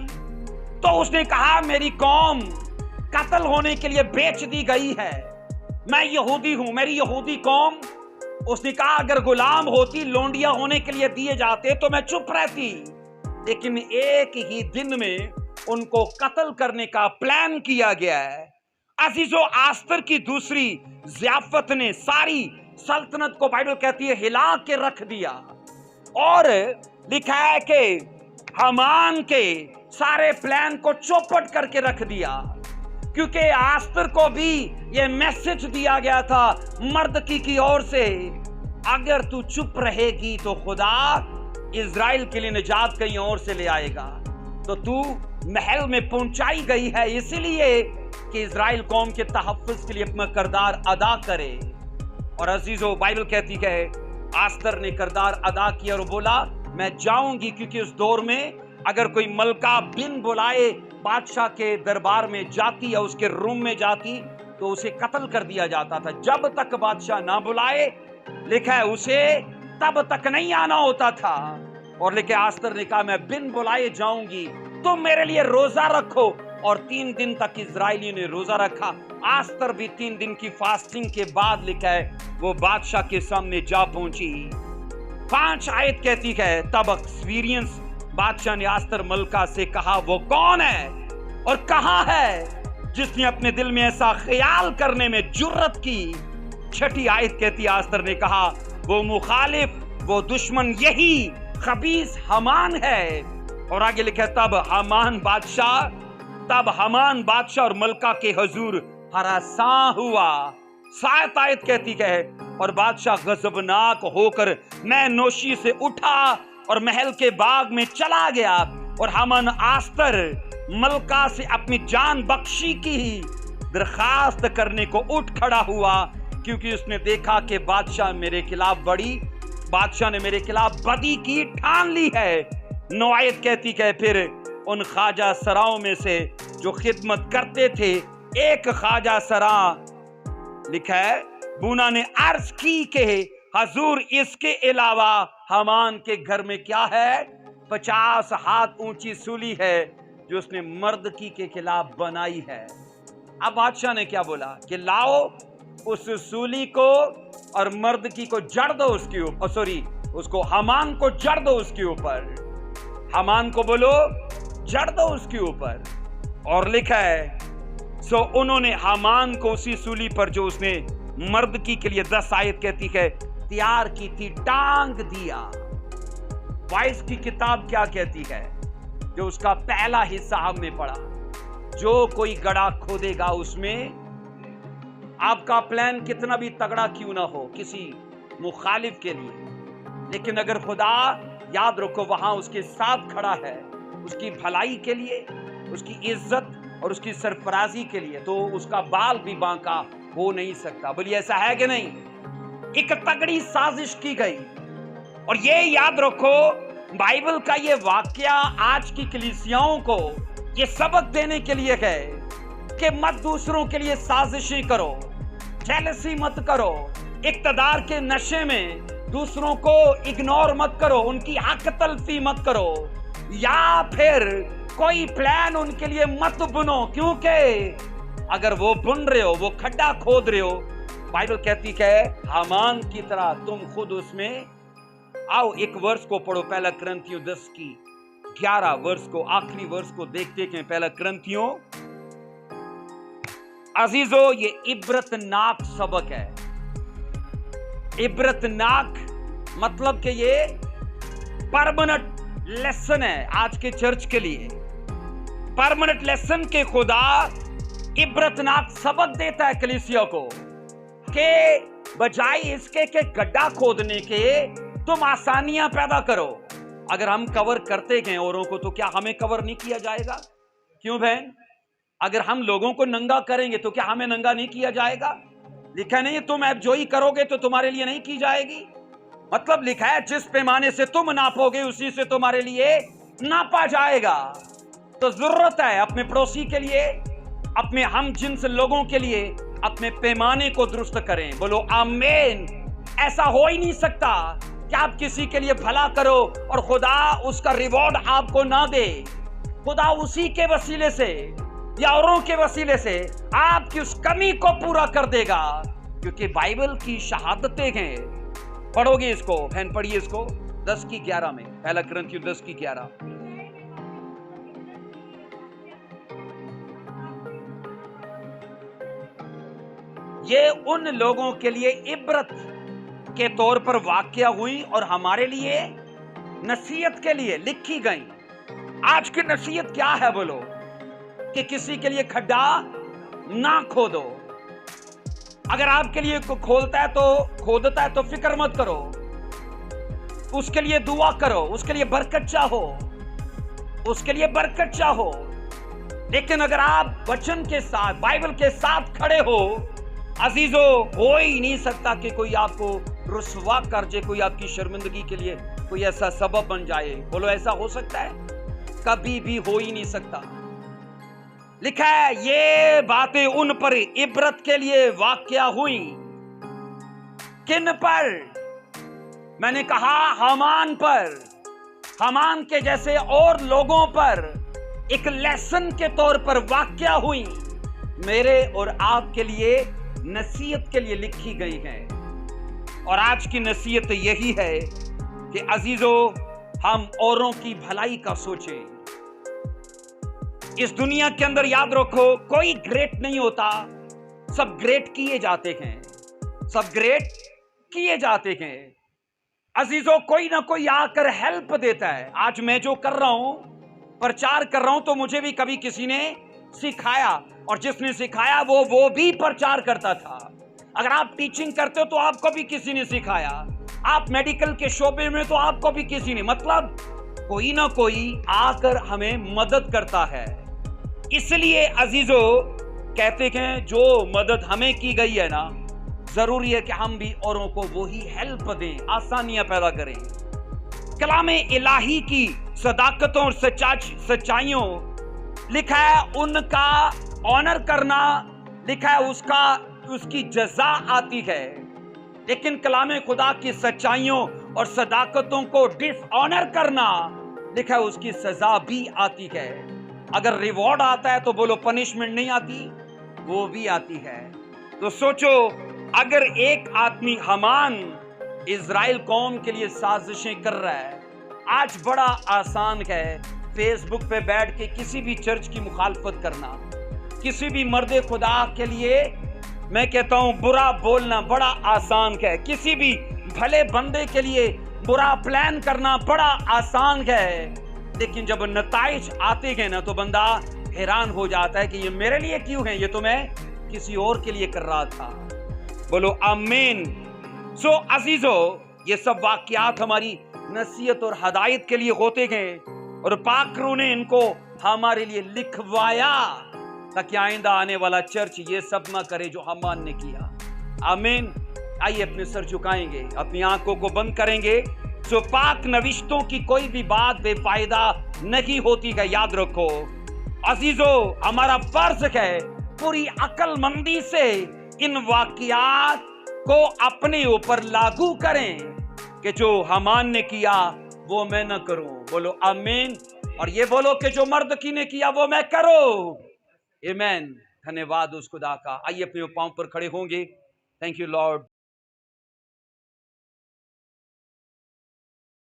Speaker 1: तो उसने कहा मेरी कौम कत्ल होने के लिए बेच दी गई है, मैं यहूदी हूं, मेरी यहूदी कौम। उसने कहा अगर गुलाम होती, लोंडिया होने के लिए दिए जाते तो मैं चुप रहती, लेकिन एक ही दिन में उनको कत्ल करने का प्लान किया गया है। अजीजों, आस्तर की दूसरी ज़ियाफत ने सारी सल्तनत को बाइबल कहती है हिला के रख दिया, और लिखा है कि हमान के सारे प्लान को चौपट करके रख दिया, क्योंकि आस्तर को भी यह मैसेज दिया गया था मर्दकी की ओर से, अगर तू चुप रहेगी तो खुदा इज़राइल के लिए निजात कहीं और से ले आएगा। तो तू महल में पहुंचाई गई है इसलिए कि इज़राइल कौम के तहफ़्फ़ुज़ के लिए अपना किरदार अदा करे। और अजीजों, बाइबल कहती है आस्तर ने किरदार अदा किया और बोला मैं जाऊंगी, क्योंकि उस दौर में अगर कोई मलका बिन बुलाए बादशाह के दरबार में जाती या उसके रूम में जाती तो उसे कत्ल कर दिया जाता था। जब तक बादशाह ना बुलाए, लिखा है उसे तब तक नहीं आना होता था। और लेके आस्तर ने कहा मैं बिन बुलाए जाऊंगी, तुम मेरे लिए रोजा रखो। और 3 दिन तक इजराइलियों ने रोजा रखा। आस्तर भी 3 दिन की फास्टिंग के बाद लिखा है वो बादशाह के सामने जा पहुंची। 5 आयत कहती है तब एक्सपीरियंस बादशाह ने आस्तर मलका से कहा वो कौन है और कहां है जिसने अपने दिल में ऐसा ख्याल करने में जुर्रत की। 6 आयत कहती आस्तर ने कहा वो मुखालिफ, वो दुश्मन, यही खबीस हमान है। और आगे लिखा तब हमान बादशाह और मलका के हुजूर हरासा हुआ। 7 आयत कहती है और बादशाह गजबनाक होकर मैनोशी से उठा और महल के बाग में चला गया। और हामान आस्तर मलका से अपनी जान बख्शी की दरखास्त करने को उठ खड़ा हुआ, क्योंकि उसने देखा कि बादशाह ने मेरे खिलाफ बदी की ठान ली है। नौआयत कहती है फिर उन ख्वाजा सराओं में से जो खिदमत करते थे, एक ख्वाजा सरा लिखा है बूना ने अर्ज की कि हजूर इसके अलावा हमान के घर में क्या है? 50 हाथ ऊंची सूली है जो उसने मर्दकी के खिलाफ बनाई है। अब बादशाह ने क्या बोला कि लाओ उस सूली को और मर्दकी को जड़ दो उसके ऊपर, उसको हमान को जड़ दो उसके ऊपर, हमान को बोलो जड़ दो उसके ऊपर। और लिखा है सो उन्होंने हमान को उसी सूली पर जो उसने मर्दकी के लिए 10 आयत कहती है तैयार की थी, टांग दिया। 22 की किताब क्या कहती है, जो उसका पहला हिस्सा हमने पढ़ा, जो कोई गड्ढा खोदेगा उसमें, आपका प्लान कितना भी तगड़ा क्यों ना हो किसी मुखालिफ के लिए, लेकिन अगर खुदा याद रखो वहां उसके साथ खड़ा है उसकी भलाई के लिए, उसकी इज्जत और उसकी सरफराजी के लिए, तो उसका बाल भी बांका हो नहीं सकता। बोलिए ऐसा है कि नहीं? एक तगड़ी साजिश की गई। और ये याद रखो बाइबल का ये वाकया आज की कलीसियाओं को ये सबक देने के लिए है कि मत दूसरों के लिए साजिशें करो, जेलसी मत करो, इक्तदार के नशे में दूसरों को इग्नोर मत करो, उनकी हक तलफी मत करो, या फिर कोई प्लान उनके लिए मत बुनो, क्योंकि अगर वो बुन रहे हो, वो खड्डा खोद रहे हो, बाइबल कहती है हामान की तरह तुम खुद उसमें आओ। एक वर्ष को पढ़ो, पहला कुरिन्थियों 10 की 11 वर्ष को, आखिरी वर्ष को देखते हैं। पहला कुरिन्थियों, अजीजो ये इबरतनाक सबक है। इबरतनाक मतलब कि ये परमानेंट लेसन है आज के चर्च के लिए। परमानेंट लेसन के खुदा इबरतनाक सबक देता है कलीसिया को कि बजाय इसके के गड्ढा खोदने के तुम आसानियां पैदा करो। अगर हम कवर करते गए औरों को, तो क्या हमें कवर नहीं किया जाएगा? क्यों बहन? अगर हम लोगों को नंगा करेंगे तो क्या हमें नंगा नहीं किया जाएगा? लिखा नहीं तुम ऐबजोई करोगे तो तुम्हारे लिए नहीं की जाएगी। मतलब लिखा है जिस पैमाने से तुम नापोगे उसी से तुम्हारे लिए नापा जाएगा। तो जरूरत है अपने पड़ोसी के लिए, अपने हम जिन्स लोगों के लिए अपने पैमाने को दुरुस्त करें। बोलो आमीन। ऐसा हो ही नहीं सकता कि आप किसी के लिए भला करो और खुदा उसका रिवॉर्ड आपको ना दे। खुदा उसी के वसीले से या औरों के वसीले से आपकी उस कमी को पूरा कर देगा, क्योंकि बाइबल की शहादतें हैं। पढ़ोगे इसको बहन, पढ़िए इसको 10 की 11 में, पहला कुरिन्थियों 10 की 11। ये उन लोगों के लिए इबरत के तौर पर वाकया हुई और हमारे लिए नसीहत के लिए लिखी गई। आज की नसीहत क्या है बोलो? कि किसी के लिए खड्डा ना खोदो। अगर आपके लिए खोदता है तो फिक्र मत करो, उसके लिए दुआ करो, उसके लिए बरकत चाहो, उसके लिए बरकत चाहो। लेकिन अगर आप वचन के साथ, बाइबल के साथ खड़े हो, अजीजो, हो ही नहीं सकता कि कोई आपको रुसवा कर जाए, कोई आपकी शर्मिंदगी के लिए कोई ऐसा सबब बन जाए। बोलो ऐसा हो सकता है? कभी भी हो ही नहीं सकता। लिखा है ये बातें उन पर इबरत के लिए वाकया हुई। किन पर? मैंने कहा हामान पर, हामान के जैसे और लोगों पर एक लेसन के तौर पर वाकया हुई, मेरे और आपके लिए नसीहत के लिए लिखी गई है। और आज की नसीहत यही है कि अजीजों, हम औरों की भलाई का सोचें। इस दुनिया के अंदर याद रखो कोई ग्रेट नहीं होता, सब ग्रेट किए जाते हैं, सब ग्रेट किए जाते हैं। अजीजों, कोई ना कोई आकर हेल्प देता है। आज मैं जो कर रहा हूं, प्रचार कर रहा हूं, तो मुझे भी कभी किसी ने सिखाया, और जिसने सिखाया वो भी प्रचार करता था। अगर आप टीचिंग करते हो तो आपको भी किसी ने सिखाया, आप मेडिकल के शोबे में तो आपको भी किसी ने, मतलब कोई ना कोई आकर हमें मदद करता है। इसलिए अजीजों, कहते हैं जो मदद हमें की गई है ना, जरूरी है कि हम भी औरों को वही हेल्प दें, आसानियां पैदा करें। कलामे इलाही की सदाकतों और सच्चाइयों लिखा है उनका ऑनर करना, लिखा है उसकी जजा आती है। लेकिन कलामे खुदा की सच्चाइयों और सदाकतों को डिसऑनर करना, लिखा है उसकी सजा भी आती है। अगर रिवॉर्ड आता है तो बोलो पनिशमेंट नहीं आती, वो भी आती है। तो सोचो, अगर एक आदमी हमान इजराइल कौम के लिए साजिशें कर रहा है, आज बड़ा आसान है फेसबुक पे बैठ के किसी भी चर्च की मुखालफत करना, किसी भी मर्दे खुदा के लिए मैं कहता हूं बुरा बोलना बड़ा आसान है, किसी भी भले बंदे के लिए बुरा प्लान करना बड़ा आसान है। लेकिन जब नताइज आते हैं ना तो बंदा हैरान हो जाता है कि ये मेरे लिए क्यों है, ये तो मैं किसी और के लिए कर रहा था। बोलो आमीन। सो अजीजो, ये सब वाकयात हमारी नसीहत और हदायत के लिए होते हैं और पाक रूह ने इनको हमारे लिए लिखवाया ताकि आइंदा आने वाला चर्च ये सब ना करे जो हमान ने किया। आमीन। आइए अपने सर झुकाएंगे, अपनी आंखों को बंद करेंगे। सो पाक नविश्तों की कोई भी बात बेफायदा नहीं होती है, याद रखो अजीजो। हमारा फर्ज है पूरी अक्लमंदी से इन वाकयात को अपने ऊपर लागू करें कि जो हमान ने किया वो मैं न करूं। बोलो आमीन। और ये बोलो कि जो मर्द की ने किया वो मैं करूं। आमीन। धन्यवाद उस खुदा का। आइए अपने पांव पर खड़े होंगे। Thank you Lord.